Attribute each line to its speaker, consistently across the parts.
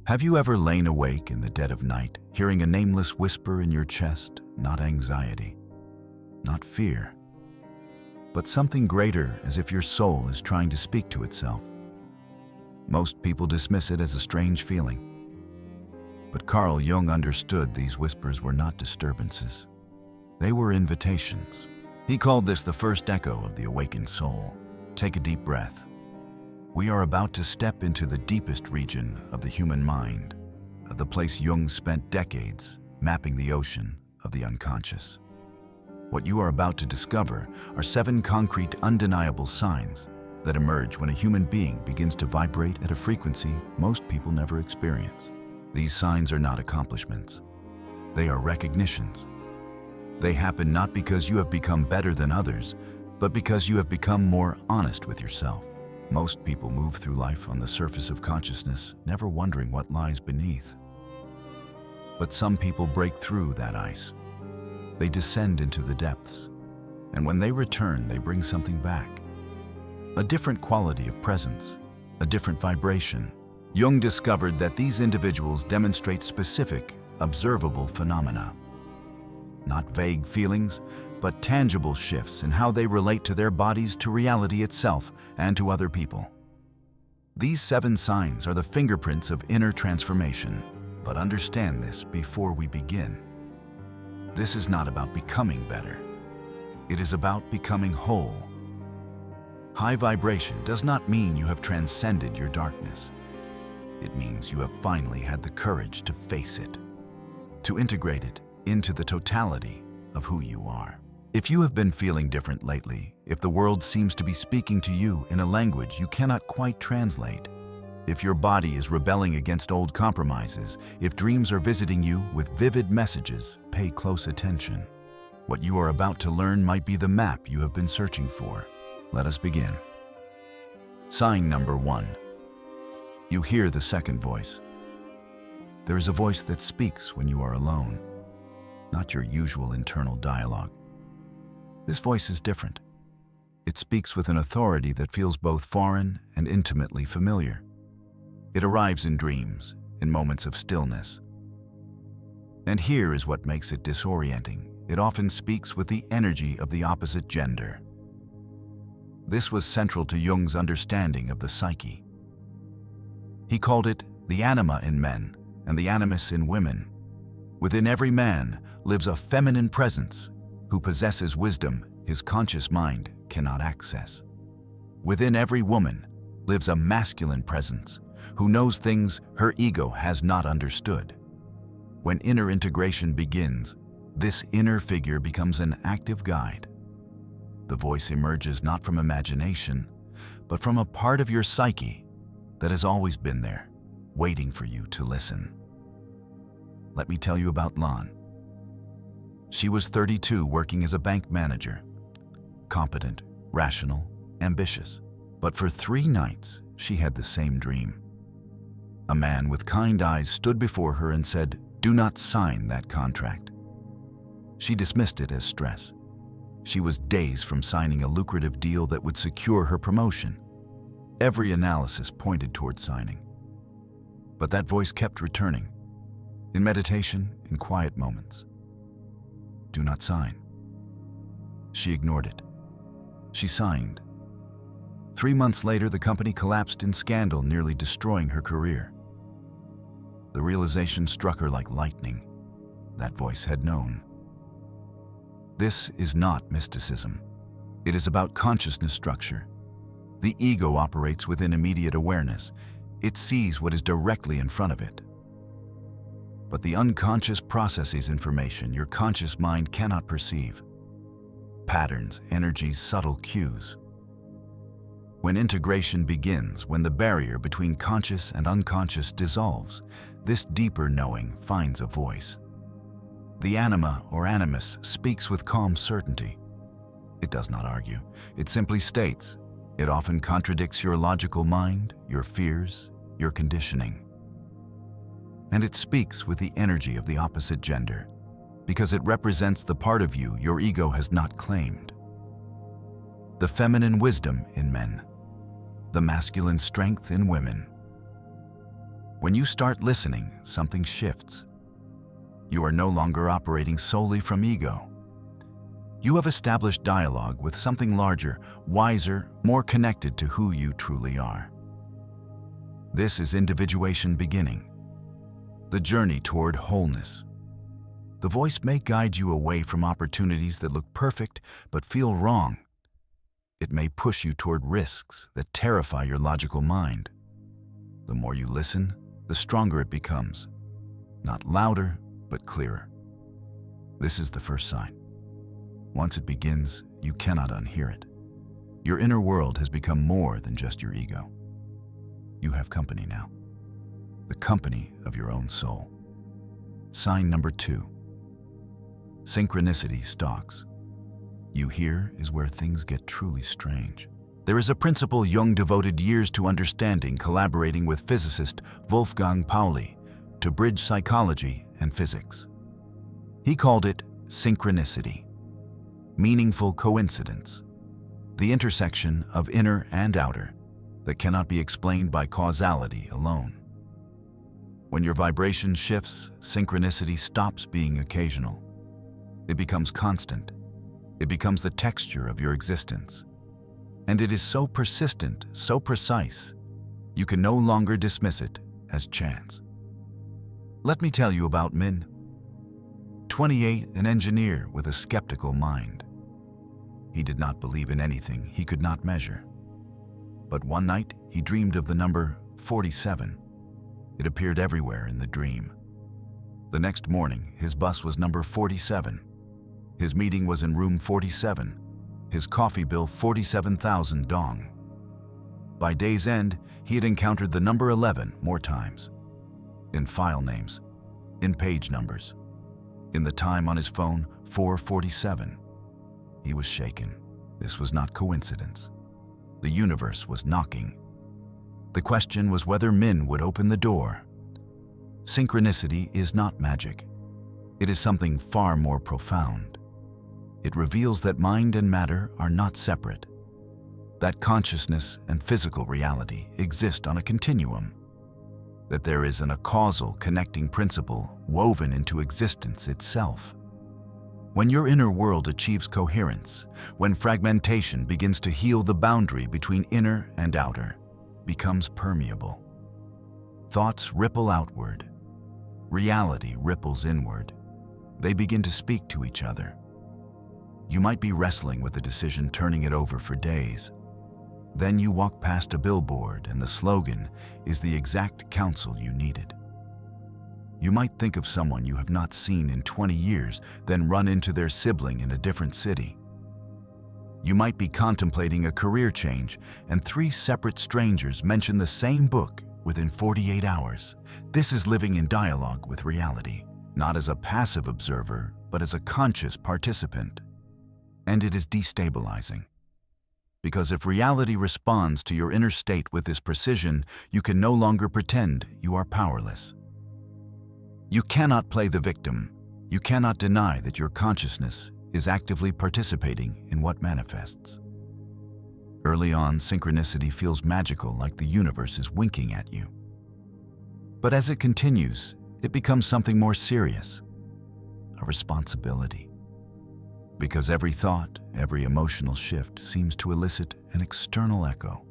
Speaker 1: Have you ever lain awake in the dead of night, hearing a nameless whisper in your chest? Not anxiety, not fear, but something greater, as if your soul is trying to speak to itself. Most people dismiss it as a strange feeling. But Carl Jung understood these whispers were not disturbances. They were invitations. He called this the first echo of the awakened soul. Take a deep breath. We are about to step into the deepest region of the human mind, the place Jung spent decades mapping the ocean of the unconscious. What you are about to discover are 7 concrete, undeniable signs that emerge when a human being begins to vibrate at a frequency most people never experience. These signs are not accomplishments. They are recognitions. They happen not because you have become better than others, but because you have become more honest with yourself. Most people move through life on the surface of consciousness, never wondering what lies beneath. But some people break through that ice. They descend into the depths, and when they return, they bring something back. A different quality of presence, a different vibration. Jung discovered that these individuals demonstrate specific, observable phenomena. Not vague feelings, but tangible shifts in how they relate to their bodies, to reality itself, and to other people. These 7 signs are the fingerprints of inner transformation. But understand this before we begin. This is not about becoming better. It is about becoming whole. High vibration does not mean you have transcended your darkness. It means you have finally had the courage to face it, to integrate it into the totality of who you are. If you have been feeling different lately, if the world seems to be speaking to you in a language you cannot quite translate, if your body is rebelling against old compromises, if dreams are visiting you with vivid messages, pay close attention. What you are about to learn might be the map you have been searching for. Let us begin. Sign number 1. You hear the second voice. There is a voice that speaks when you are alone, not your usual internal dialogue. This voice is different. It speaks with an authority that feels both foreign and intimately familiar. It arrives in dreams, in moments of stillness. And here is what makes it disorienting. It often speaks with the energy of the opposite gender. This was central to Jung's understanding of the psyche. He called it the anima in men and the animus in women. Within every man lives a feminine presence who possesses wisdom his conscious mind cannot access. Within every woman lives a masculine presence who knows things her ego has not understood. When inner integration begins, this inner figure becomes an active guide. The voice emerges not from imagination, but from a part of your psyche that has always been there, waiting for you to listen. Let me tell you about Lan. She was 32, working as a bank manager. Competent, rational, ambitious. But for 3 nights, she had the same dream. A man with kind eyes stood before her and said, "Do not sign that contract." She dismissed it as stress. She was days from signing a lucrative deal that would secure her promotion. Every analysis pointed toward signing. But that voice kept returning, in meditation, in quiet moments. "Do not sign." She ignored it. She signed. 3 months later, the company collapsed in scandal, nearly destroying her career. The realization struck her like lightning. That voice had known. This is not mysticism. It is about consciousness structure. The ego operates within immediate awareness. It sees what is directly in front of it. But the unconscious processes information your conscious mind cannot perceive. Patterns, energies, subtle cues. When integration begins, when the barrier between conscious and unconscious dissolves, this deeper knowing finds a voice. The anima or animus speaks with calm certainty. It does not argue. It simply states. It often contradicts your logical mind, your fears, your conditioning. And it speaks with the energy of the opposite gender, because it represents the part of you your ego has not claimed. The feminine wisdom in men, the masculine strength in women. When you start listening, something shifts. You are no longer operating solely from ego. You have established dialogue with something larger, wiser, more connected to who you truly are. This is individuation beginning, the journey toward wholeness. The voice may guide you away from opportunities that look perfect but feel wrong. It may push you toward risks that terrify your logical mind. The more you listen, the stronger it becomes. Not louder, but clearer. This is the first sign. Once it begins, you cannot unhear it. Your inner world has become more than just your ego. You have company now. The company of your own soul. Sign number 2. Synchronicity stalks. You here is where things get truly strange. There is a principle Jung devoted years to understanding, collaborating with physicist Wolfgang Pauli to bridge psychology and physics. He called it synchronicity, meaningful coincidence, the intersection of inner and outer that cannot be explained by causality alone. When your vibration shifts, synchronicity stops being occasional. It becomes constant. It becomes the texture of your existence. And it is so persistent, so precise, you can no longer dismiss it as chance. Let me tell you about Min. 28, an engineer with a skeptical mind. He did not believe in anything he could not measure. But one night, he dreamed of the number 47. It appeared everywhere in the dream. The next morning, his bus was number 47. His meeting was in room 47. His coffee bill 47,000 dong. By day's end, he had encountered the number 11 more times. In file names, in page numbers, in the time on his phone, 4:47. He was shaken. This was not coincidence. The universe was knocking. The question was whether Min would open the door. Synchronicity is not magic. It is something far more profound. It reveals that mind and matter are not separate, that consciousness and physical reality exist on a continuum, that there is a causal connecting principle woven into existence itself. When your inner world achieves coherence, when fragmentation begins to heal the boundary between inner and outer, becomes permeable. Thoughts ripple outward. Reality ripples inward. They begin to speak to each other. You might be wrestling with a decision, turning it over for days. Then you walk past a billboard and the slogan is the exact counsel you needed. You might think of someone you have not seen in 20 years, then run into their sibling in a different city. You might be contemplating a career change and 3 separate strangers mention the same book within 48 hours. This is living in dialogue with reality, not as a passive observer, but as a conscious participant. And it is destabilizing. Because if reality responds to your inner state with this precision, you can no longer pretend you are powerless. You cannot play the victim. You cannot deny that your consciousness is actively participating in what manifests. Early on, synchronicity feels magical, like the universe is winking at you. But as it continues, it becomes something more serious, a responsibility. Because every thought, every emotional shift seems to elicit an external echo.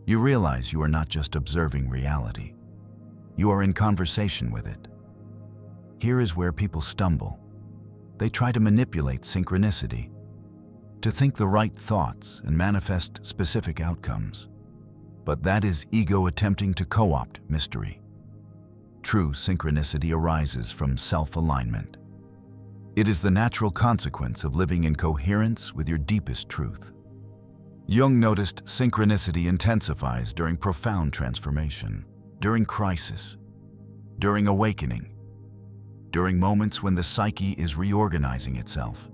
Speaker 1: You realize you are not just observing reality. You are in conversation with it. Here is where people stumble. They try to manipulate synchronicity, to think the right thoughts and manifest specific outcomes. But that is ego attempting to co-opt mystery. True synchronicity arises from self-alignment. It is the natural consequence of living in coherence with your deepest truth. Jung noticed synchronicity intensifies during profound transformation, during crisis, during awakening, during moments when the psyche is reorganizing itself.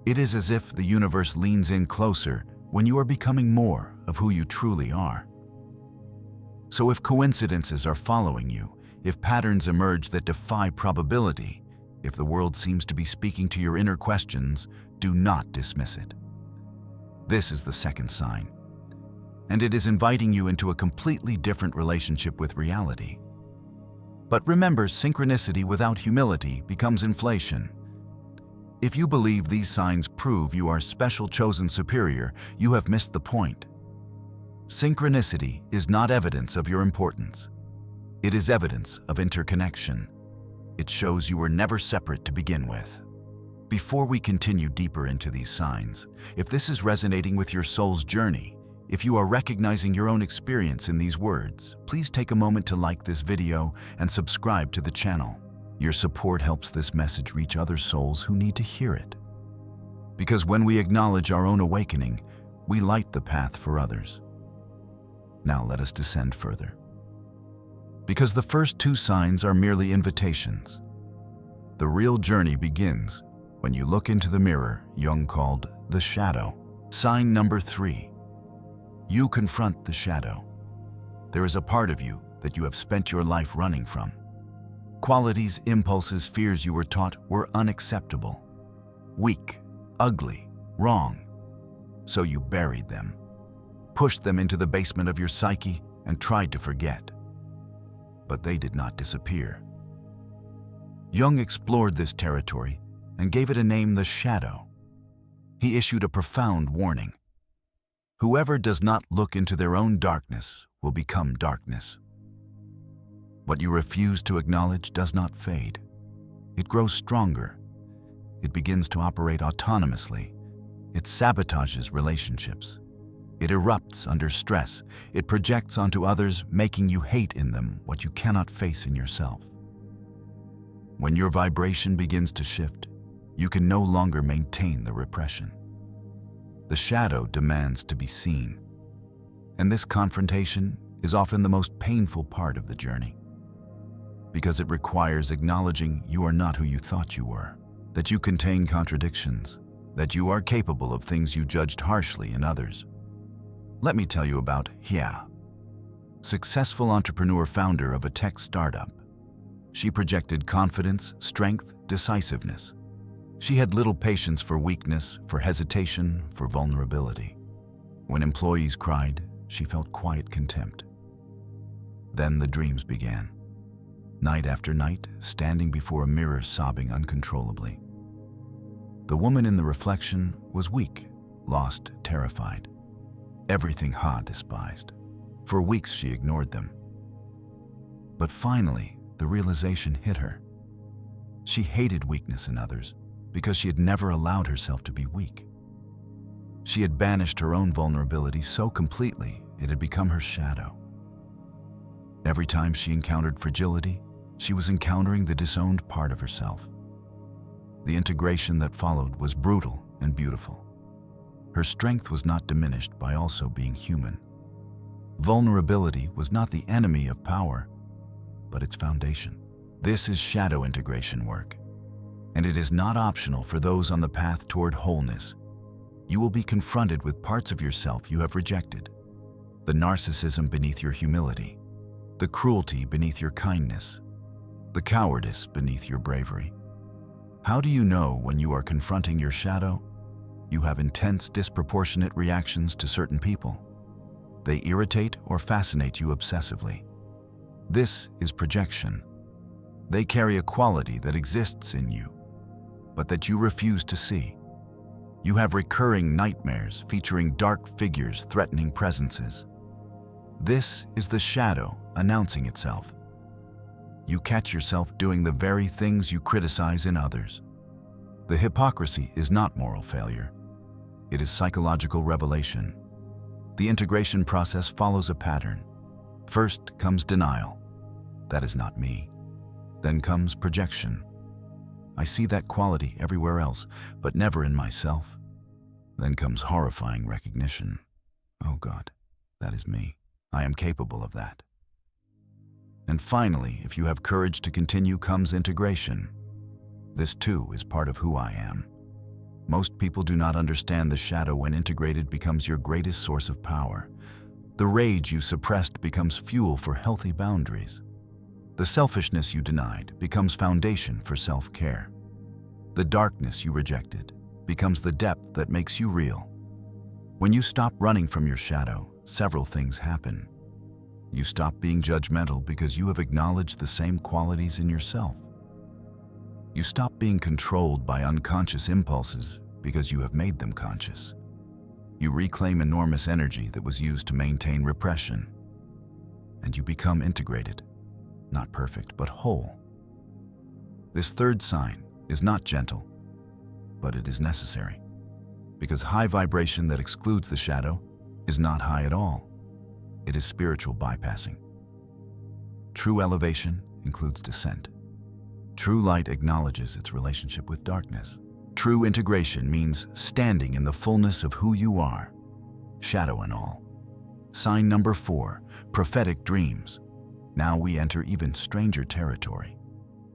Speaker 1: It is as if the universe leans in closer when you are becoming more of who you truly are. So if coincidences are following you, if patterns emerge that defy probability, if the world seems to be speaking to your inner questions, do not dismiss it. This is the second sign. and it is inviting you into a completely different relationship with reality. But remember, synchronicity without humility becomes inflation. If you believe these signs prove you are special, chosen, superior, you have missed the point. Synchronicity is not evidence of your importance. It is evidence of interconnection. It shows you were never separate to begin with. Before we continue deeper into these signs, if this is resonating with your soul's journey, if you are recognizing your own experience in these words, please take a moment to like this video and subscribe to the channel. Your support helps this message reach other souls who need to hear it. Because when we acknowledge our own awakening, we light the path for others. Now let us descend further. Because the first two signs are merely invitations. The real journey begins when you look into the mirror Jung called the shadow. Sign number 3. You confront the shadow. There is a part of you that you have spent your life running from. Qualities, impulses, fears you were taught were unacceptable, weak, ugly, wrong. So you buried them, pushed them into the basement of your psyche, and tried to forget. But they did not disappear. Jung explored this territory and gave it a name, the shadow. He issued a profound warning. Whoever does not look into their own darkness will become darkness. What you refuse to acknowledge does not fade. It grows stronger. It begins to operate autonomously. It sabotages relationships. It erupts under stress. It projects onto others, making you hate in them what you cannot face in yourself. When your vibration begins to shift, you can no longer maintain the repression. The shadow demands to be seen, and this confrontation is often the most painful part of the journey, because it requires acknowledging you are not who you thought you were, that you contain contradictions, that you are capable of things you judged harshly in others. Let me tell you about Hia, successful entrepreneur, founder of a tech startup. She projected confidence, strength, decisiveness. She had little patience for weakness, for hesitation, for vulnerability. When employees cried, she felt quiet contempt. Then the dreams began. Night after night, standing before a mirror, sobbing uncontrollably. The woman in the reflection was weak, lost, terrified. Everything Ha despised. For weeks she ignored them. But finally, the realization hit her. She hated weakness in others because she had never allowed herself to be weak. She had banished her own vulnerability so completely it had become her shadow. Every time she encountered fragility, she was encountering the disowned part of herself. The integration that followed was brutal and beautiful. Her strength was not diminished by also being human. Vulnerability was not the enemy of power, but its foundation. This is shadow integration work, and it is not optional for those on the path toward wholeness. You will be confronted with parts of yourself you have rejected. The narcissism beneath your humility, the cruelty beneath your kindness, the cowardice beneath your bravery. How do you know when you are confronting your shadow? You have intense, disproportionate reactions to certain people. They irritate or fascinate you obsessively. This is projection. They carry a quality that exists in you, but that you refuse to see. You have recurring nightmares featuring dark figures, threatening presences. This is the shadow announcing itself. You catch yourself doing the very things you criticize in others. The hypocrisy is not moral failure. It is psychological revelation. The integration process follows a pattern. First comes denial. That is not me. Then comes projection. I see that quality everywhere else, but never in myself. Then comes horrifying recognition. Oh God, that is me. I am capable of that. And finally, if you have courage to continue, comes integration. This too is part of who I am. Most people do not understand the shadow. When integrated, becomes your greatest source of power. The rage you suppressed becomes fuel for healthy boundaries. The selfishness you denied becomes foundation for self-care. The darkness you rejected becomes the depth that makes you real. When you stop running from your shadow, several things happen. You stop being judgmental because you have acknowledged the same qualities in yourself. You stop being controlled by unconscious impulses because you have made them conscious. You reclaim enormous energy that was used to maintain repression. And you become integrated, not perfect, but whole. This third sign is not gentle, but it is necessary, because high vibration that excludes the shadow is not high at all. It is spiritual bypassing. True elevation includes descent. True light acknowledges its relationship with darkness. True integration means standing in the fullness of who you are, shadow and all. Sign number 4, prophetic dreams. Now we enter even stranger territory,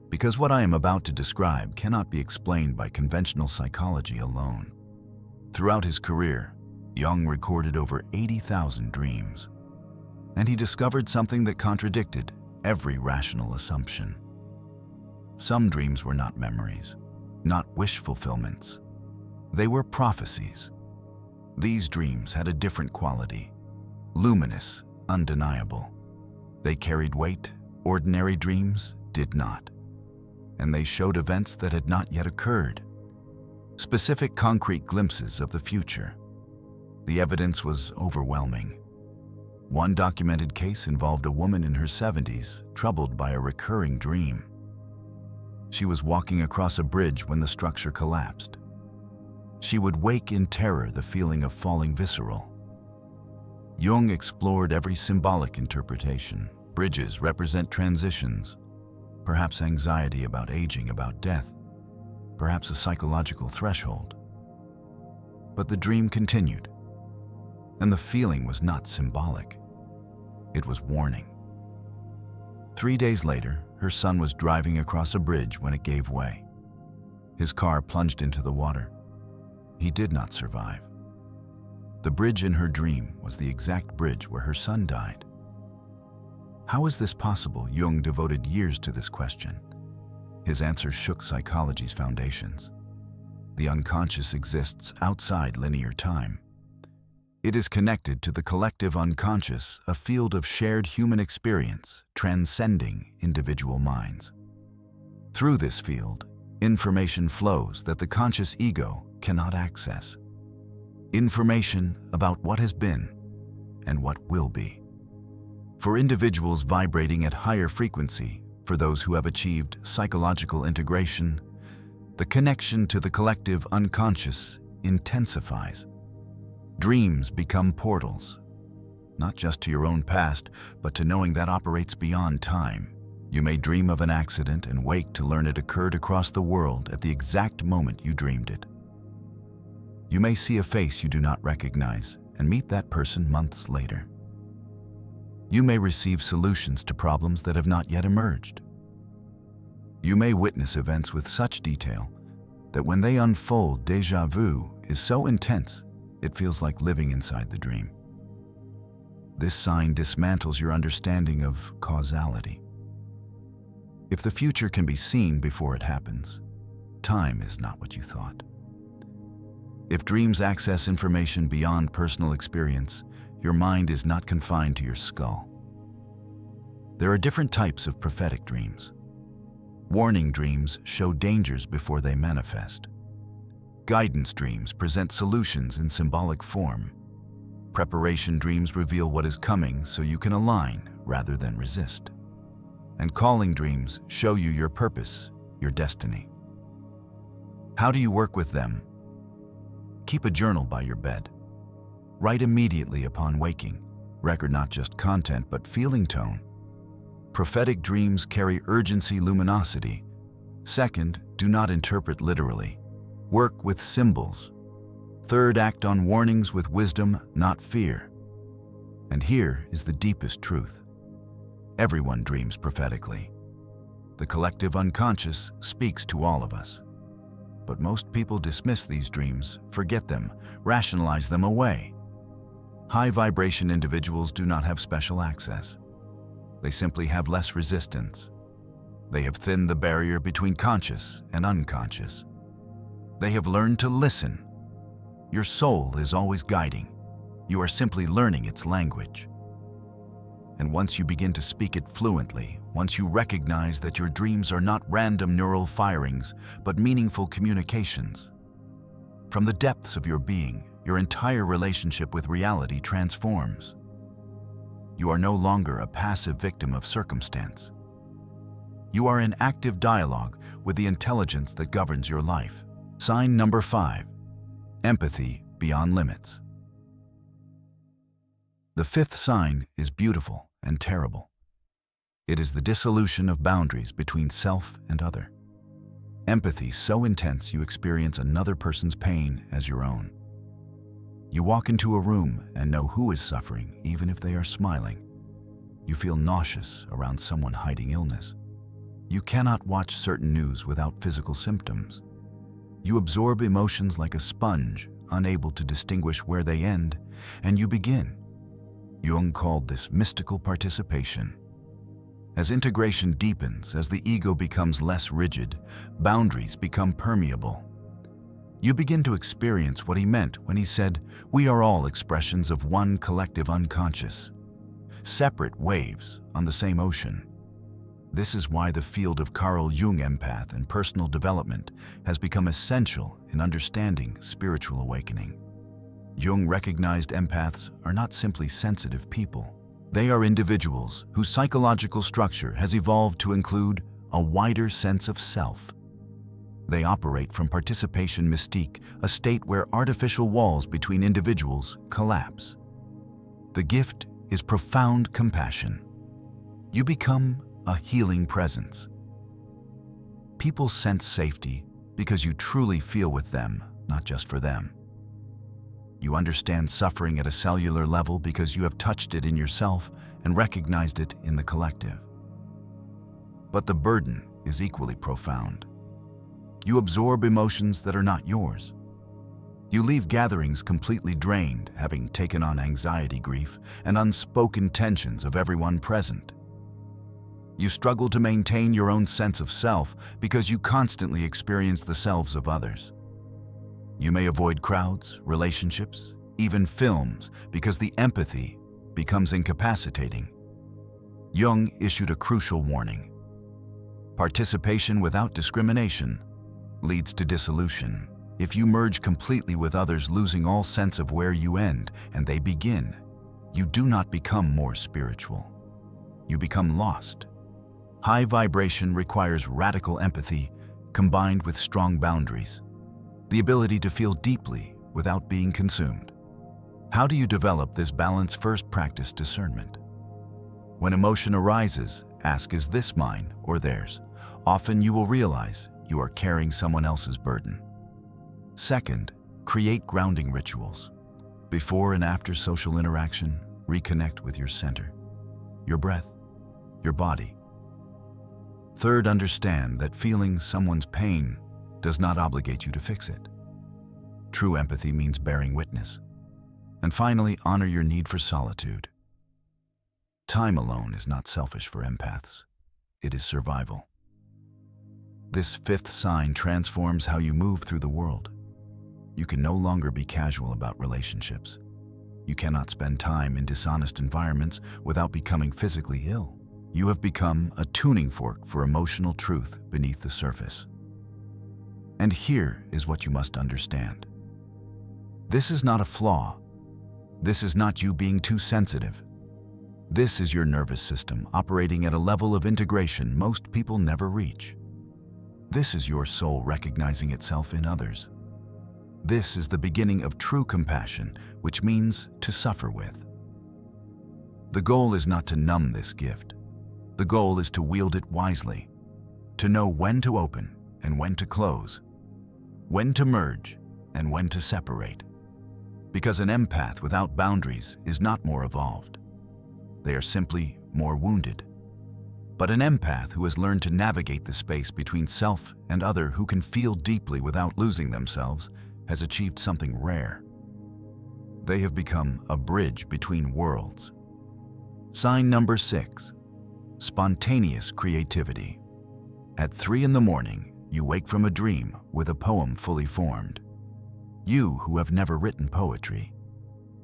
Speaker 1: because what I am about to describe cannot be explained by conventional psychology alone. Throughout his career, Jung recorded over 80,000 dreams, and he discovered something that contradicted every rational assumption. Some dreams were not memories, not wish fulfillments. They were prophecies. These dreams had a different quality, luminous, undeniable. They carried weight, ordinary dreams did not. And they showed events that had not yet occurred, specific concrete glimpses of the future. The evidence was overwhelming. One documented case involved a woman in her 70s, troubled by a recurring dream. She was walking across a bridge when the structure collapsed. She would wake in terror, the feeling of falling visceral. Jung explored every symbolic interpretation. Bridges represent transitions, perhaps anxiety about aging, about death, perhaps a psychological threshold. But the dream continued, and the feeling was not symbolic. It was warning. 3 days later, her son was driving across a bridge when it gave way. His car plunged into the water. He did not survive. The bridge in her dream was the exact bridge where her son died. How is this possible? Jung devoted years to this question. His answer shook psychology's foundations. The unconscious exists outside linear time. It is connected to the collective unconscious, a field of shared human experience, transcending individual minds. Through this field, information flows that the conscious ego cannot access. Information about what has been and what will be. For individuals vibrating at higher frequency, for those who have achieved psychological integration, the connection to the collective unconscious intensifies. Dreams become portals, not just to your own past, but to knowing that operates beyond time. You may dream of an accident and wake to learn it occurred across the world at the exact moment you dreamed it. You may see a face you do not recognize and meet that person months later. You may receive solutions to problems that have not yet emerged. You may witness events with such detail that when they unfold, déjà vu is so intense it feels like living inside the dream. This sign dismantles your understanding of causality. If the future can be seen before it happens, time is not what you thought. If dreams access information beyond personal experience, your mind is not confined to your skull. There are different types of prophetic dreams. Warning dreams show dangers before they manifest. Guidance dreams present solutions in symbolic form. Preparation dreams reveal what is coming so you can align rather than resist. And calling dreams show you your purpose, your destiny. How do you work with them? Keep a journal by your bed. Write immediately upon waking. Record not just content, but feeling tone. Prophetic dreams carry urgency, luminosity. Second, do not interpret literally. Work with symbols. Third, act on warnings with wisdom, not fear. And here is the deepest truth. Everyone dreams prophetically. The collective unconscious speaks to all of us. But most people dismiss these dreams, forget them, rationalize them away. High vibration individuals do not have special access. They simply have less resistance. They have thinned the barrier between conscious and unconscious. They have learned to listen. Your soul is always guiding. You are simply learning its language. And once you begin to speak it fluently, once you recognize that your dreams are not random neural firings, but meaningful communications, from the depths of your being, your entire relationship with reality transforms. You are no longer a passive victim of circumstance. You are in active dialogue with the intelligence that governs your life. Sign number 5, empathy beyond limits. The 5th sign is beautiful and terrible. It is the dissolution of boundaries between self and other. Empathy so intense you experience another person's pain as your own. You walk into a room and know who is suffering, even if they are smiling. You feel nauseous around someone hiding illness. You cannot watch certain news without physical symptoms. You absorb emotions like a sponge, unable to distinguish where they end, and you begin. Jung called this mystical participation. As integration deepens, as the ego becomes less rigid, boundaries become permeable. You begin to experience what he meant when he said, "We are all expressions of one collective unconscious, separate waves on the same ocean." This is why the field of Carl Jung empath and personal development has become essential in understanding spiritual awakening. Jung recognized empaths are not simply sensitive people. They are individuals whose psychological structure has evolved to include a wider sense of self. They operate from participation mystique, a state where artificial walls between individuals collapse. The gift is profound compassion. You become a healing presence. People sense safety because you truly feel with them, not just for them. You understand suffering at a cellular level because you have touched it in yourself and recognized it in the collective. But the burden is equally profound. You absorb emotions that are not yours. You leave gatherings completely drained, having taken on anxiety, grief, and unspoken tensions of everyone present. You struggle to maintain your own sense of self because you constantly experience the selves of others. You may avoid crowds, relationships, even films because the empathy becomes incapacitating. Jung issued a crucial warning. Participation without discrimination leads to dissolution. If you merge completely with others, losing all sense of where you end and they begin, you do not become more spiritual. You become lost. High vibration requires radical empathy combined with strong boundaries, the ability to feel deeply without being consumed. How do you develop this balance? First, practice discernment. When emotion arises, ask, is this mine or theirs? Often you will realize you are carrying someone else's burden. Second, create grounding rituals. Before and after social interaction, reconnect with your center, your breath, your body. Third, understand that feeling someone's pain does not obligate you to fix it. True empathy means bearing witness. And finally, honor your need for solitude. Time alone is not selfish for empaths. It is survival. This 5th sign transforms how you move through the world. You can no longer be casual about relationships. You cannot spend time in dishonest environments without becoming physically ill. You have become a tuning fork for emotional truth beneath the surface. And here is what you must understand. This is not a flaw. This is not you being too sensitive. This is your nervous system operating at a level of integration most people never reach. This is your soul recognizing itself in others. This is the beginning of true compassion, which means to suffer with. The goal is not to numb this gift. The goal is to wield it wisely, to know when to open and when to close, when to merge and when to separate. Because an empath without boundaries is not more evolved. They are simply more wounded. But an empath who has learned to navigate the space between self and other, who can feel deeply without losing themselves, has achieved something rare. They have become a bridge between worlds. Sign number 6. Spontaneous creativity. At 3 in the morning, you wake from a dream with a poem fully formed. You who have never written poetry.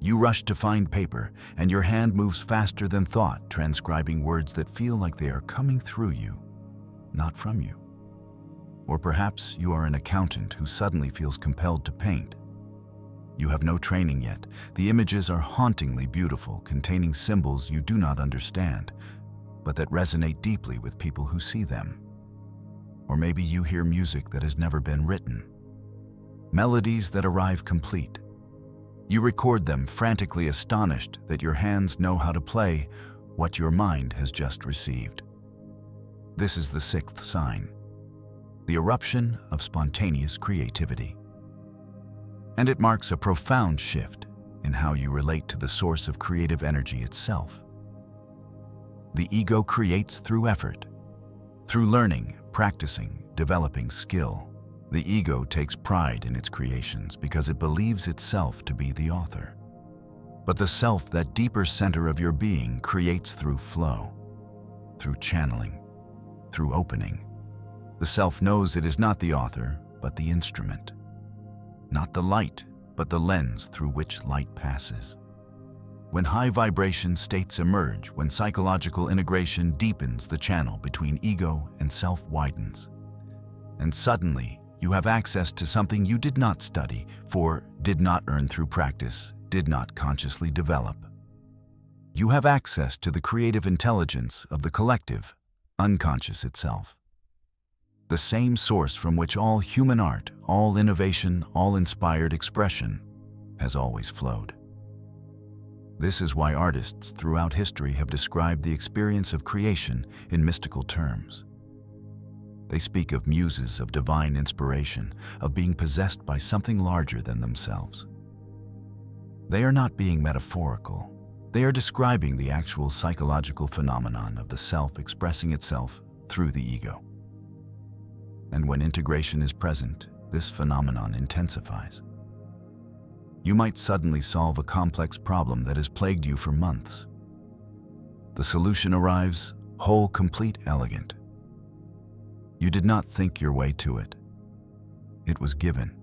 Speaker 1: You rush to find paper, and your hand moves faster than thought, transcribing words that feel like they are coming through you, not from you. Or perhaps you are an accountant who suddenly feels compelled to paint. You have no training yet. The images are hauntingly beautiful, containing symbols you do not understand, but that resonate deeply with people who see them. Or maybe you hear music that has never been written, melodies that arrive complete. You record them, frantically astonished that your hands know how to play what your mind has just received. This is the sixth sign, the eruption of spontaneous creativity. And it marks a profound shift in how you relate to the source of creative energy itself. The ego creates through effort, through learning, practicing, developing skill. The ego takes pride in its creations because it believes itself to be the author. But the self, that deeper center of your being, creates through flow, through channeling, through opening. The self knows it is not the author, but the instrument. Not the light, but the lens through which light passes. When high vibration states emerge, when psychological integration deepens, the channel between ego and self widens. And suddenly, you have access to something you did not study for, did not earn through practice, did not consciously develop. You have access to the creative intelligence of the collective, unconscious itself. The same source from which all human art, all innovation, all inspired expression has always flowed. This is why artists throughout history have described the experience of creation in mystical terms. They speak of muses, of divine inspiration, of being possessed by something larger than themselves. They are not being metaphorical. They are describing the actual psychological phenomenon of the self expressing itself through the ego. And when integration is present, this phenomenon intensifies. You might suddenly solve a complex problem that has plagued you for months. The solution arrives, whole, complete, elegant. You did not think your way to it. It was given.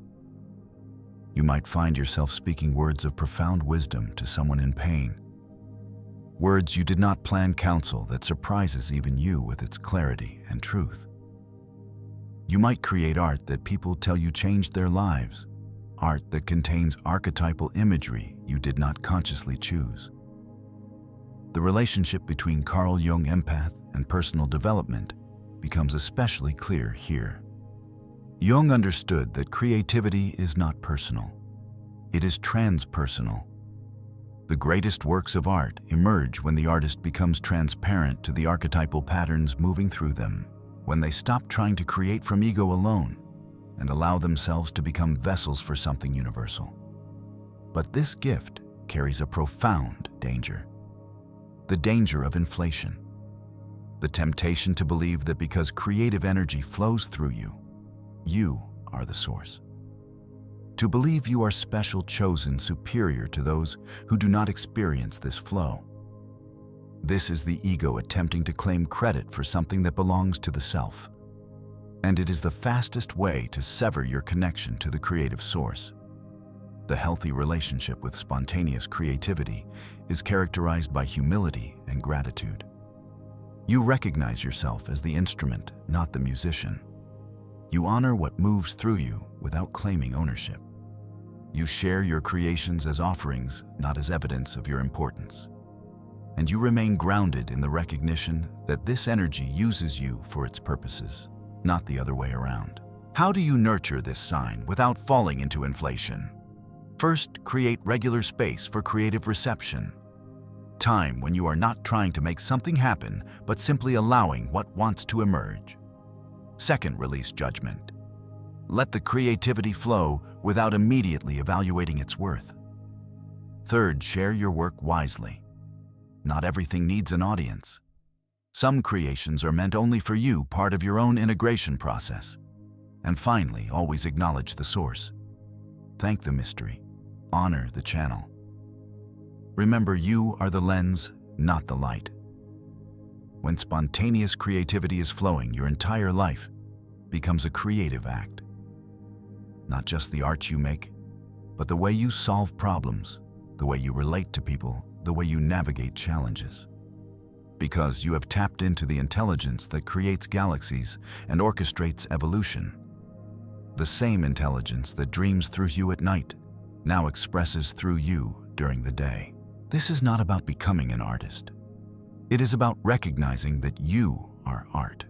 Speaker 1: You might find yourself speaking words of profound wisdom to someone in pain. Words you did not plan, counsel that surprises even you with its clarity and truth. You might create art that people tell you changed their lives, art that contains archetypal imagery you did not consciously choose. The relationship between Carl Jung, empath, and personal development becomes especially clear here. Jung understood that creativity is not personal. It is transpersonal. The greatest works of art emerge when the artist becomes transparent to the archetypal patterns moving through them, when they stop trying to create from ego alone and allow themselves to become vessels for something universal. But this gift carries a profound danger. The danger of inflation. The temptation to believe that because creative energy flows through you, you are the source. To believe you are special, chosen, superior to those who do not experience this flow. This is the ego attempting to claim credit for something that belongs to the self. And it is the fastest way to sever your connection to the creative source. The healthy relationship with spontaneous creativity is characterized by humility and gratitude. You recognize yourself as the instrument, not the musician. You honor what moves through you without claiming ownership. You share your creations as offerings, not as evidence of your importance. And you remain grounded in the recognition that this energy uses you for its purposes, not the other way around. How do you nurture this sign without falling into inflation? First, create regular space for creative reception. Time when you are not trying to make something happen, but simply allowing what wants to emerge. Second, release judgment. Let the creativity flow without immediately evaluating its worth. Third, share your work wisely. Not everything needs an audience. Some creations are meant only for you, part of your own integration process. And finally, always acknowledge the source. Thank the mystery. Honor the channel. Remember, you are the lens, not the light. When spontaneous creativity is flowing, your entire life becomes a creative act. Not just the art you make, but the way you solve problems, the way you relate to people, the way you navigate challenges. Because you have tapped into the intelligence that creates galaxies and orchestrates evolution. The same intelligence that dreams through you at night now expresses through you during the day. This is not about becoming an artist. It is about recognizing that you are art.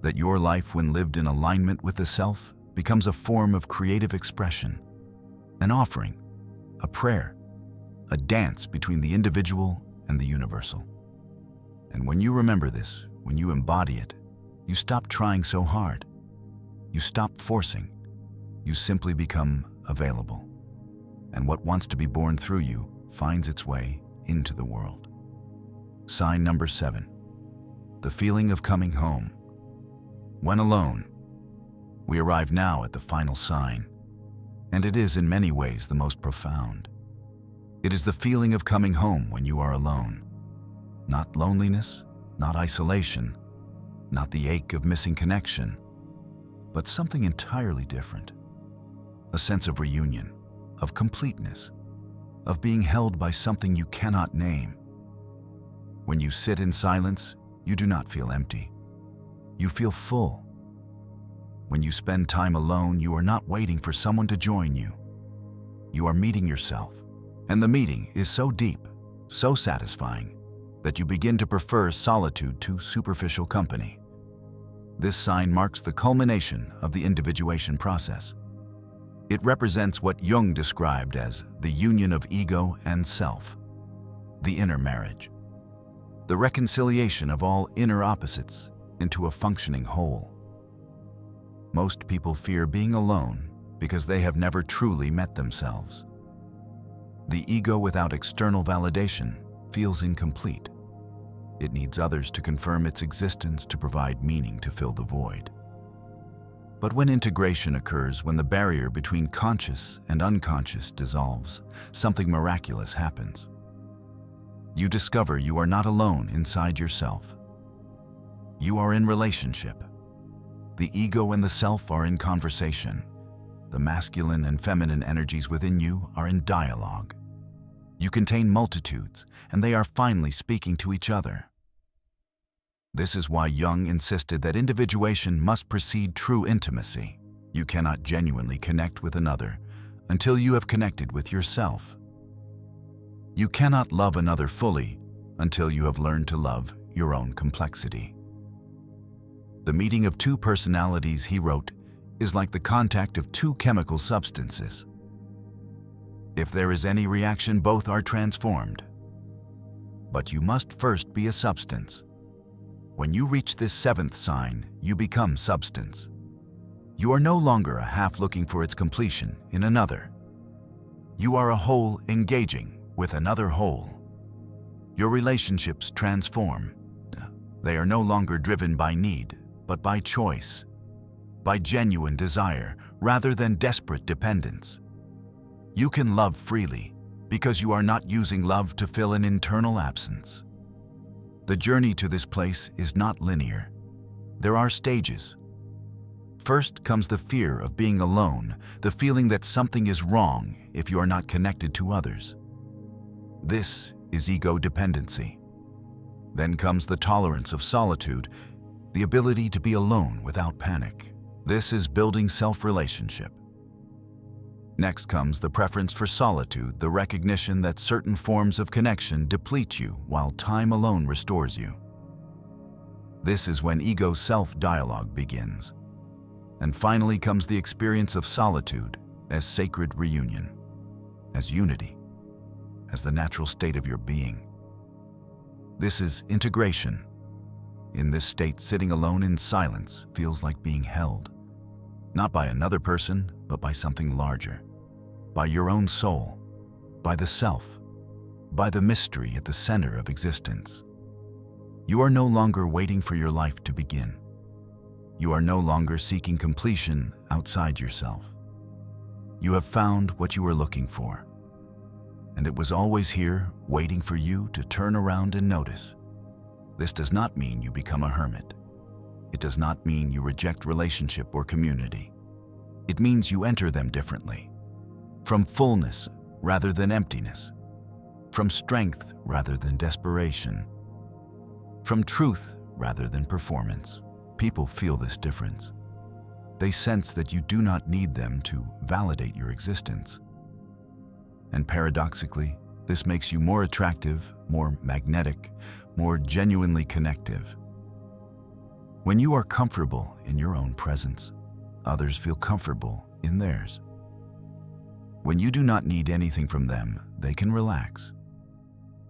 Speaker 1: That your life, when lived in alignment with the self, becomes a form of creative expression, an offering, a prayer, a dance between the individual and the universal. And when you remember this, when you embody it, you stop trying so hard. You stop forcing. You simply become available. And what wants to be born through you finds its way into the world. Sign number 7. The feeling of coming home. When alone, we arrive now at the final sign, and it is in many ways the most profound. It is the feeling of coming home when you are alone. Not loneliness, not isolation, not the ache of missing connection, but something entirely different. A sense of reunion, of completeness, of being held by something you cannot name. When you sit in silence, you do not feel empty. You feel full. When you spend time alone, you are not waiting for someone to join you. You are meeting yourself, and the meeting is so deep, so satisfying, that you begin to prefer solitude to superficial company. This sign marks the culmination of the individuation process. It represents what Jung described as the union of ego and self, the inner marriage, the reconciliation of all inner opposites into a functioning whole. Most people fear being alone because they have never truly met themselves. The ego without external validation feels incomplete. It needs others to confirm its existence to provide meaning to fill the void. But when integration occurs, when the barrier between conscious and unconscious dissolves, something miraculous happens. You discover you are not alone inside yourself. You are in relationship. The ego and the self are in conversation. The masculine and feminine energies within you are in dialogue. You contain multitudes, and they are finally speaking to each other. This is why Jung insisted that individuation must precede true intimacy. You cannot genuinely connect with another until you have connected with yourself. You cannot love another fully until you have learned to love your own complexity. The meeting of two personalities, he wrote, is like the contact of two chemical substances. If there is any reaction, both are transformed. But you must first be a substance. When you reach this 7th sign, you become substance. You are no longer a half looking for its completion in another. You are a whole engaging with another whole. Your relationships transform. They are no longer driven by need, but by choice, by genuine desire rather than desperate dependence. You can love freely because you are not using love to fill an internal absence. The journey to this place is not linear. There are stages. First comes the fear of being alone, the feeling that something is wrong if you are not connected to others. This is ego dependency. Then comes the tolerance of solitude, the ability to be alone without panic. This is building self-relationship. Next comes the preference for solitude, the recognition that certain forms of connection deplete you while time alone restores you. This is when ego-self dialogue begins. And finally comes the experience of solitude as sacred reunion, as unity, as the natural state of your being. This is integration. In this state, sitting alone in silence feels like being held, not by another person, but by something larger, by your own soul, by the self, by the mystery at the center of existence. You are no longer waiting for your life to begin. You are no longer seeking completion outside yourself. You have found what you were looking for, and it was always here, waiting for you to turn around and notice. This does not mean you become a hermit. It does not mean you reject relationship or community. It means you enter them differently, from fullness, rather than emptiness, from strength rather than desperation, from truth rather than performance. People feel this difference. They sense that you do not need them to validate your existence. And paradoxically, this makes you more attractive, more magnetic, more genuinely connective. When you are comfortable in your own presence, others feel comfortable in theirs. When you do not need anything from them, they can relax.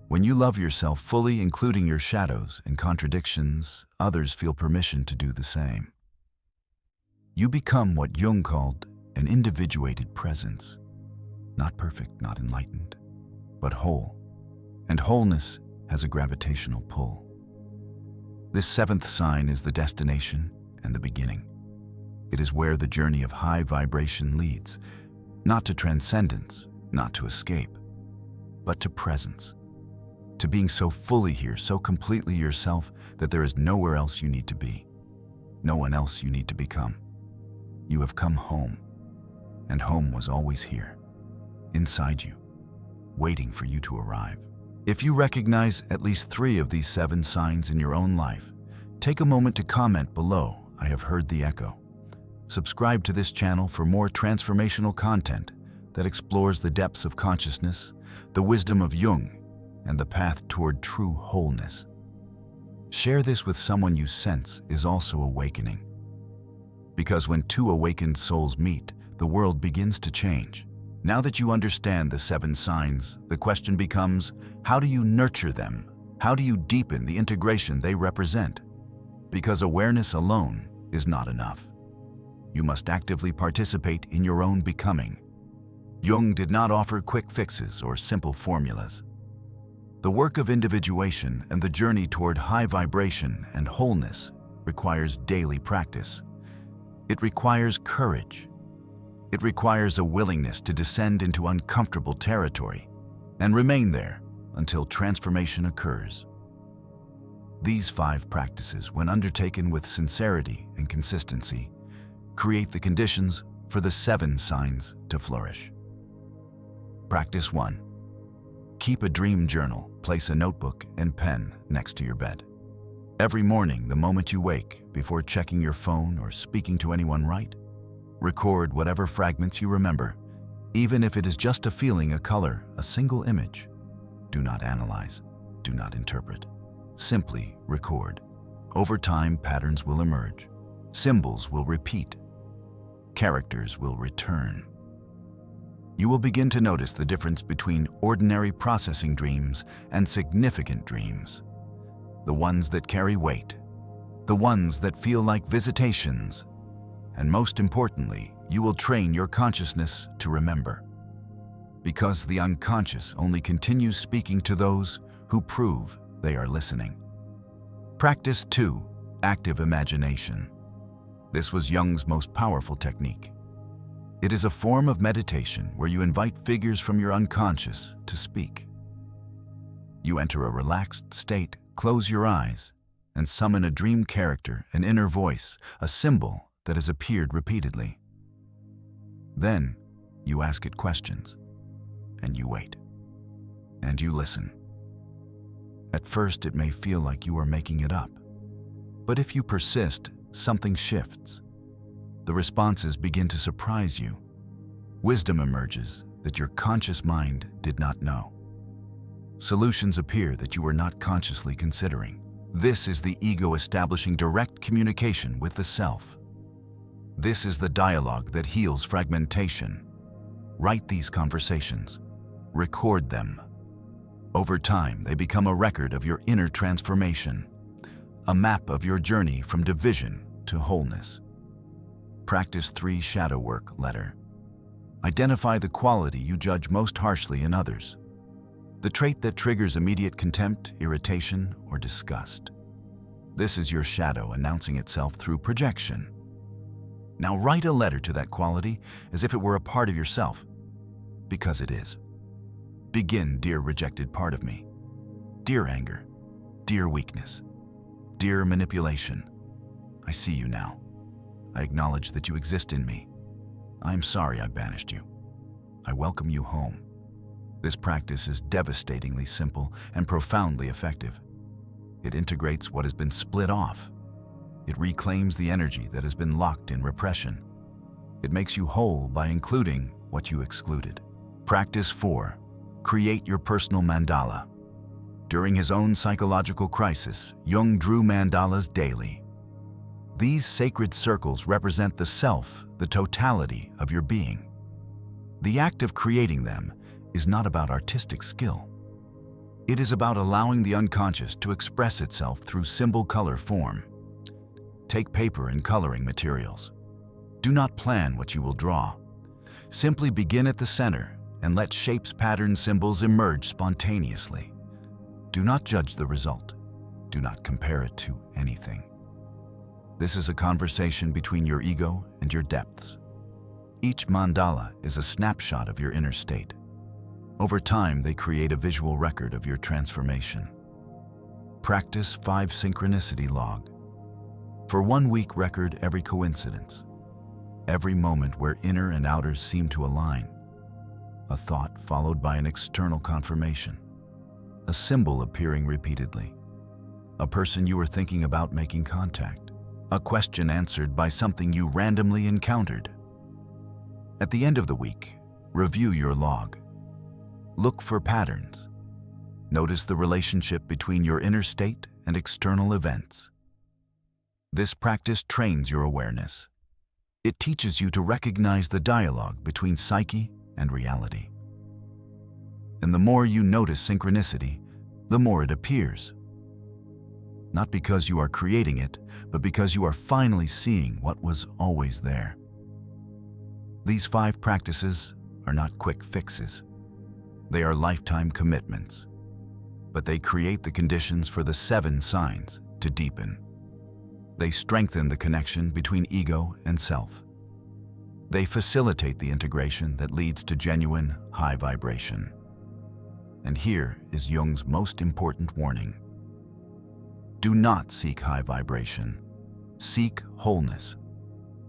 Speaker 1: When you love yourself fully, including your shadows and contradictions, others feel permission to do the same. You become what Jung called an individuated presence. Not perfect, not enlightened, but whole. And wholeness has a gravitational pull. This seventh sign is the destination and the beginning. It is where the journey of high vibration leads, not to transcendence, not to escape, but to presence. To being so fully here, so completely yourself that there is nowhere else you need to be, no one else you need to become. You have come home, and home was always here, inside you, waiting for you to arrive. If you recognize at least 3 of these 7 signs in your own life, take a moment to comment below, "I have heard the echo." Subscribe to this channel for more transformational content that explores the depths of consciousness, the wisdom of Jung, and the path toward true wholeness. Share this with someone you sense is also awakening. Because when 2 awakened souls meet, the world begins to change. Now that you understand the 7 signs, the question becomes, how do you nurture them? How do you deepen the integration they represent? Because awareness alone is not enough. You must actively participate in your own becoming. Jung did not offer quick fixes or simple formulas. The work of individuation and the journey toward high vibration and wholeness requires daily practice. It requires courage. It requires a willingness to descend into uncomfortable territory and remain there until transformation occurs. These 5 practices, when undertaken with sincerity and consistency, create the conditions for the 7 signs to flourish. Practice 1. Keep a dream journal. Place a notebook and pen next to your bed. Every morning, the moment you wake, before checking your phone or speaking to anyone, write. Record whatever fragments you remember, even if it is just a feeling, a color, a single image. Do not analyze. Do not interpret. Simply record. Over time, patterns will emerge. Symbols will repeat. Characters will return. You will begin to notice the difference between ordinary processing dreams and significant dreams. The ones that carry weight, the ones that feel like visitations, and most importantly, you will train your consciousness to remember. Because the unconscious only continues speaking to those who prove they are listening. Practice 2. Active imagination. This was Jung's most powerful technique. It is a form of meditation where you invite figures from your unconscious to speak. You enter a relaxed state, close your eyes, and summon a dream character, an inner voice, a symbol that has appeared repeatedly. Then, you ask it questions, and you wait, and you listen. At first, it may feel like you are making it up, but if you persist, something shifts. The responses begin to surprise you. Wisdom emerges that your conscious mind did not know. Solutions appear that you were not consciously considering. This is the ego establishing direct communication with the self. This is the dialogue that heals fragmentation. Write these conversations. Record them. Over time, they become a record of your inner transformation, a map of your journey from division to wholeness. Practice 3. Shadow work letter. Identify the quality you judge most harshly in others. The trait that triggers immediate contempt, irritation, or disgust. This is your shadow announcing itself through projection. Now write a letter to that quality as if it were a part of yourself, because it is. Begin, dear rejected part of me. Dear anger, dear weakness, dear manipulation. I see you now. I acknowledge that you exist in me. I am sorry I banished you. I welcome you home. This practice is devastatingly simple and profoundly effective. It integrates what has been split off. It reclaims the energy that has been locked in repression. It makes you whole by including what you excluded. Practice 4. Create your personal mandala. During his own psychological crisis, Jung drew mandalas daily. These sacred circles represent the self, the totality of your being. The act of creating them is not about artistic skill. It is about allowing the unconscious to express itself through symbol-color form. Take paper and coloring materials. Do not plan what you will draw. Simply begin at the center and let shapes, patterns, symbols emerge spontaneously. Do not judge the result. Do not compare it to anything. This is a conversation between your ego and your depths. Each mandala is a snapshot of your inner state. Over time, they create a visual record of your transformation. Practice 5 synchronicity log. For 1 week, record every coincidence, every moment where inner and outer seem to align. A thought followed by an external confirmation. A symbol appearing repeatedly. A person you were thinking about making contact. A question answered by something you randomly encountered. At the end of the week, review your log. Look for patterns. Notice the relationship between your inner state and external events. This practice trains your awareness. It teaches you to recognize the dialogue between psyche and reality. And the more you notice synchronicity, the more it appears. Not because you are creating it, but because you are finally seeing what was always there. These 5 practices are not quick fixes. They are lifetime commitments. But they create the conditions for the 7 signs to deepen. They strengthen the connection between ego and self. They facilitate the integration that leads to genuine high vibration. And here is Jung's most important warning. Do not seek high vibration. Seek wholeness.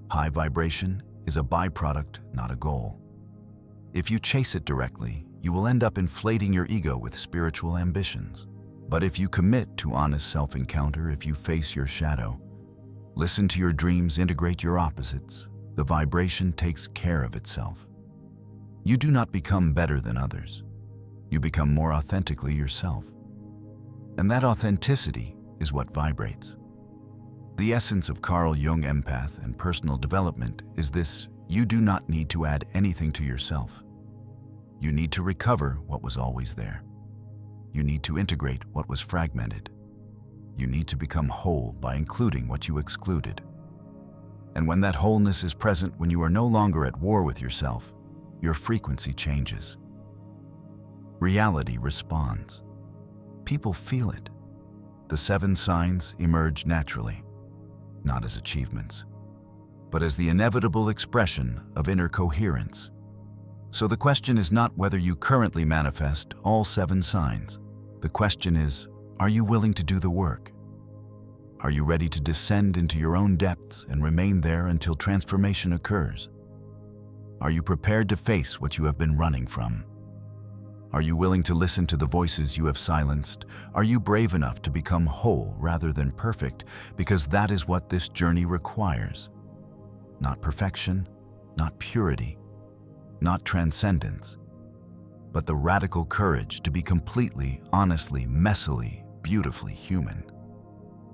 Speaker 1: High vibration is a byproduct, not a goal. If you chase it directly, you will end up inflating your ego with spiritual ambitions. But if you commit to honest self-encounter, if you face your shadow, listen to your dreams, integrate your opposites, the vibration takes care of itself. You do not become better than others. You become more authentically yourself. And that authenticity is what vibrates. The essence of Carl Jung empath and personal development is this: you do not need to add anything to yourself. You need to recover what was always there. You need to integrate what was fragmented. You need to become whole by including what you excluded. And when that wholeness is present, when you are no longer at war with yourself, your frequency changes. Reality responds. People feel it. The 7 signs emerge naturally, not as achievements, but as the inevitable expression of inner coherence. So the question is not whether you currently manifest all 7 signs. The question is, are you willing to do the work? Are you ready to descend into your own depths and remain there until transformation occurs? Are you prepared to face what you have been running from? Are you willing to listen to the voices you have silenced? Are you brave enough to become whole rather than perfect? Because that is what this journey requires. Not perfection, not purity, not transcendence, but the radical courage to be completely, honestly, messily, beautifully human.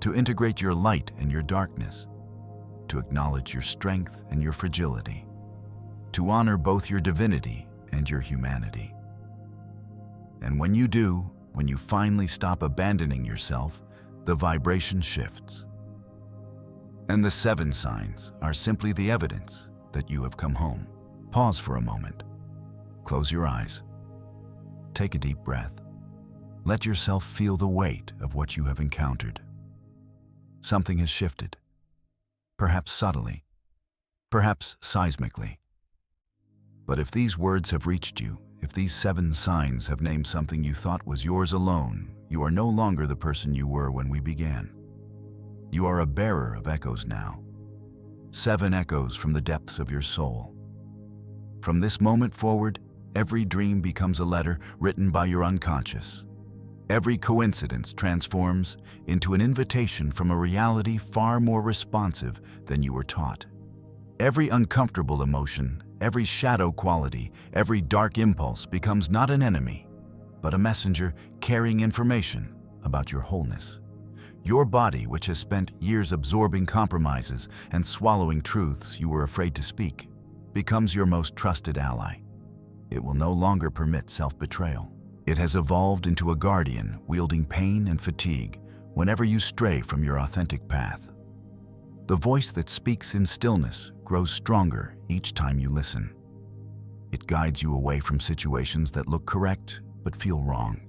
Speaker 1: To integrate your light and your darkness, to acknowledge your strength and your fragility, to honor both your divinity and your humanity. And when you do, when you finally stop abandoning yourself, the vibration shifts. And the 7 signs are simply the evidence that you have come home. Pause for a moment. Close your eyes. Take a deep breath. Let yourself feel the weight of what you have encountered. Something has shifted, perhaps subtly, perhaps seismically. But if these words have reached you, if these 7 signs have named something you thought was yours alone, you are no longer the person you were when we began. You are a bearer of echoes now. 7 echoes from the depths of your soul. From this moment forward, Every dream becomes a letter written by your unconscious. Every coincidence transforms into an invitation from a reality far more responsive than you were taught. Every uncomfortable emotion, every shadow quality, every dark impulse becomes not an enemy, but a messenger carrying information about your wholeness. Your body, which has spent years absorbing compromises and swallowing truths you were afraid to speak, becomes your most trusted ally. It will no longer permit self-betrayal. It has evolved into a guardian wielding pain and fatigue whenever you stray from your authentic path. The voice that speaks in stillness grows stronger each time you listen. It guides you away from situations that look correct but feel wrong.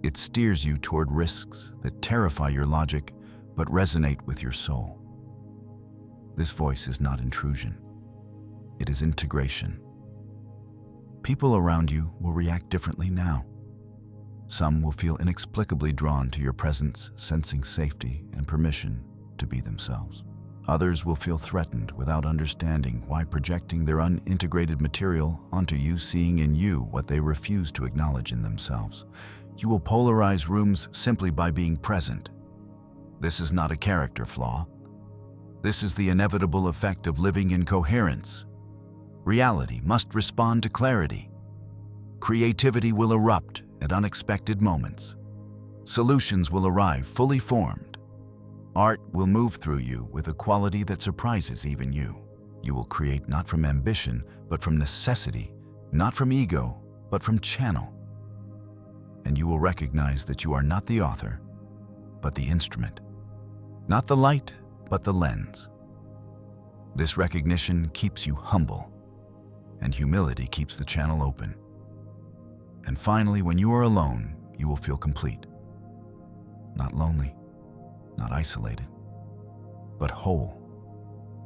Speaker 1: It steers you toward risks that terrify your logic but resonate with your soul. This voice is not intrusion. It is integration. People around you will react differently now. Some will feel inexplicably drawn to your presence, sensing safety and permission to be themselves. Others will feel threatened without understanding why projecting their unintegrated material onto you, seeing in you what they refuse to acknowledge in themselves. You will polarize rooms simply by being present. This is not a character flaw. This is the inevitable effect of living in coherence. Reality must respond to clarity. Creativity will erupt at unexpected moments. Solutions will arrive fully formed. Art will move through you with a quality that surprises even you. You will create not from ambition, but from necessity, not from ego, but from channel. And you will recognize that you are not the author, but the instrument. Not the light, but the lens. This recognition keeps you humble, and humility keeps the channel open. And finally, when you are alone, you will feel complete. Not lonely, not isolated, but whole,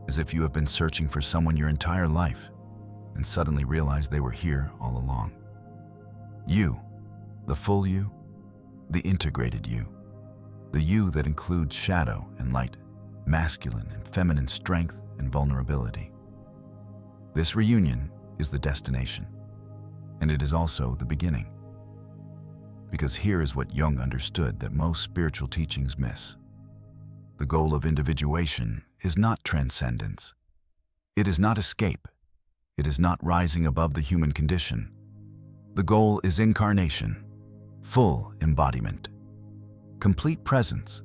Speaker 1: as if you have been searching for someone your entire life and suddenly realized they were here all along. You, the full you, the integrated you, the you that includes shadow and light, masculine and feminine strength and vulnerability. This reunion is the destination, and it is also the beginning. Because here is what Jung understood that most spiritual teachings miss. The goal of individuation is not transcendence. It is not escape. It is not rising above the human condition. The goal is incarnation, full embodiment, complete presence,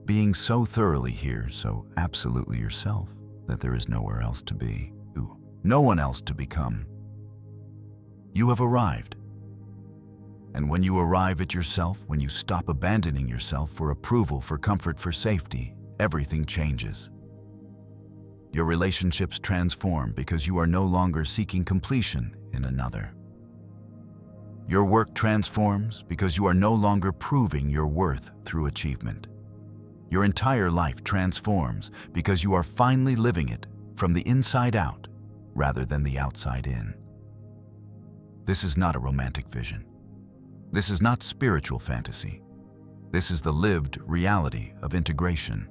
Speaker 1: being so thoroughly here, so absolutely yourself, that there is nowhere else to be, no one else to become. You have arrived. And when you arrive at yourself, when you stop abandoning yourself for approval, for comfort, for safety, everything changes. Your relationships transform because you are no longer seeking completion in another. Your work transforms because you are no longer proving your worth through achievement. Your entire life transforms because you are finally living it from the inside out rather than the outside in. This is not a romantic vision. This is not spiritual fantasy. This is the lived reality of integration.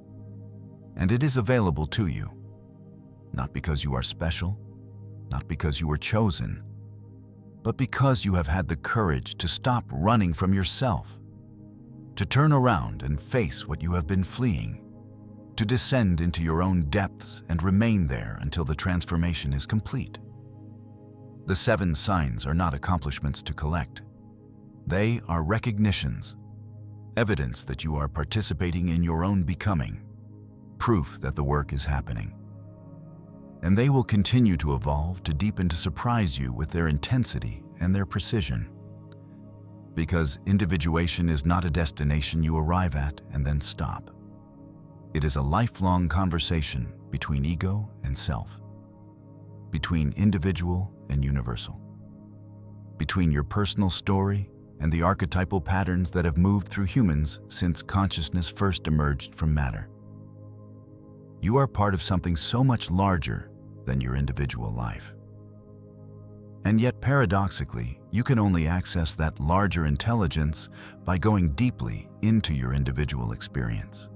Speaker 1: And it is available to you, not because you are special, not because you were chosen, but because you have had the courage to stop running from yourself, to turn around and face what you have been fleeing, to descend into your own depths and remain there until the transformation is complete. The 7 signs are not accomplishments to collect. They are recognitions, evidence that you are participating in your own becoming, proof that the work is happening. And they will continue to evolve to deepen to surprise you with their intensity and their precision. Because individuation is not a destination you arrive at and then stop. It is a lifelong conversation between ego and self, between individual and universal, between your personal story and the archetypal patterns that have moved through humans since consciousness first emerged from matter. You are part of something so much larger than your individual life. And yet, paradoxically, you can only access that larger intelligence by going deeply into your individual experience.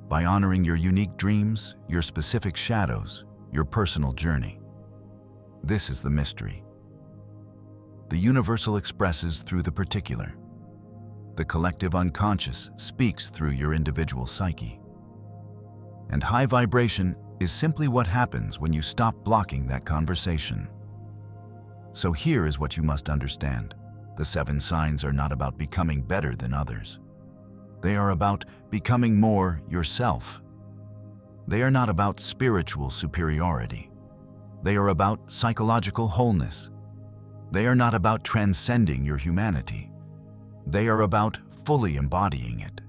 Speaker 1: By honoring your unique dreams, your specific shadows, your personal journey. This is the mystery. The universal expresses through the particular. The collective unconscious speaks through your individual psyche. And high vibration is simply what happens when you stop blocking that conversation. So here is what you must understand. The 7 signs are not about becoming better than others. They are about becoming more yourself. They are not about spiritual superiority. They are about psychological wholeness. They are not about transcending your humanity. They are about fully embodying it,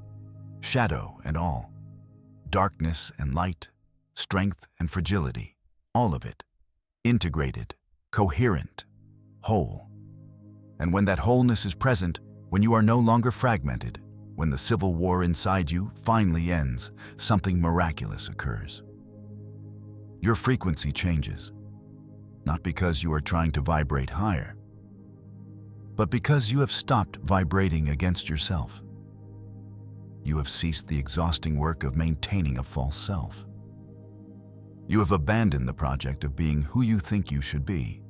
Speaker 1: shadow and all, darkness and light, strength and fragility, all of it, integrated, coherent, whole. And when that wholeness is present, when you are no longer fragmented, when the civil war inside you finally ends, something miraculous occurs. Your frequency changes, not because you are trying to vibrate higher, but because you have stopped vibrating against yourself. You have ceased the exhausting work of maintaining a false self. You have abandoned the project of being who you think you should be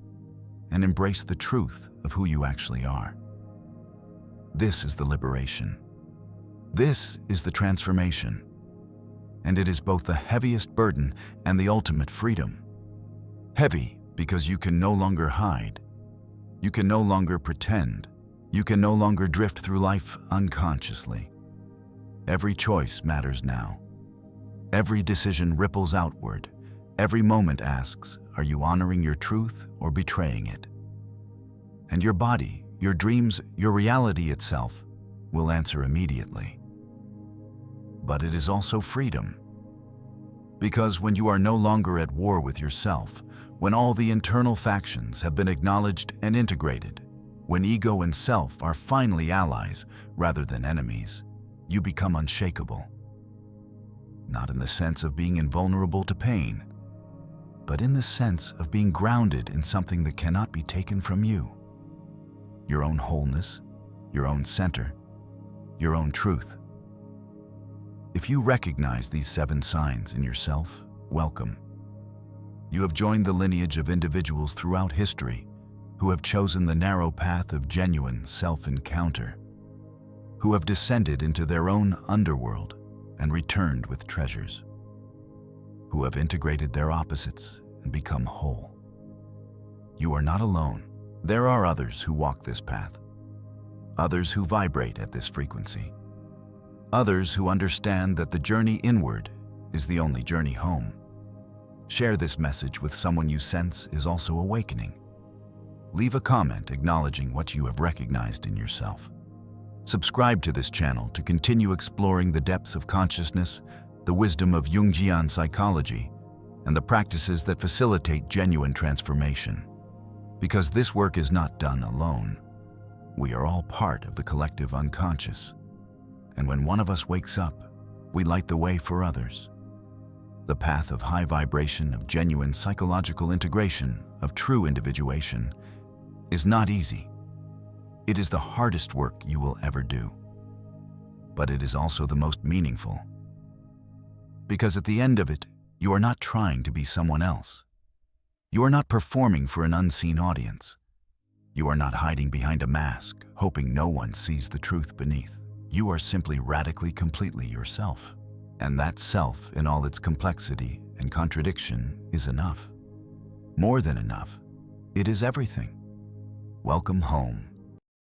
Speaker 1: and embraced the truth of who you actually are. This is the liberation. This is the transformation. And it is both the heaviest burden and the ultimate freedom. Heavy because you can no longer hide. You can no longer pretend. You can no longer drift through life unconsciously. Every choice matters now. Every decision ripples outward. Every moment asks, are you honoring your truth or betraying it? And your body, your dreams, your reality itself will answer immediately. But it is also freedom. Because when you are no longer at war with yourself, when all the internal factions have been acknowledged and integrated, when ego and self are finally allies rather than enemies, you become unshakable. Not in the sense of being invulnerable to pain, but in the sense of being grounded in something that cannot be taken from you. Your own wholeness, your own center, your own truth. If you recognize these 7 signs in yourself, welcome. You have joined the lineage of individuals throughout history who have chosen the narrow path of genuine self-encounter, who have descended into their own underworld and returned with treasures, who have integrated their opposites and become whole. You are not alone. There are others who walk this path, others who vibrate at this frequency, others who understand that the journey inward is the only journey home. Share this message with someone you sense is also awakening. Leave a comment acknowledging what you have recognized in yourself. Subscribe to this channel to continue exploring the depths of consciousness, the wisdom of Jungian psychology, and the practices that facilitate genuine transformation. Because this work is not done alone. We are all part of the collective unconscious. And when one of us wakes up, we light the way for others. The path of high vibration, of genuine psychological integration, of true individuation, is not easy. It is the hardest work you will ever do. But it is also the most meaningful. Because at the end of it, you are not trying to be someone else. You are not performing for an unseen audience. You are not hiding behind a mask, hoping no one sees the truth beneath. You are simply radically, completely yourself. And that self, in all its complexity and contradiction, is enough. More than enough. It is everything. Welcome home.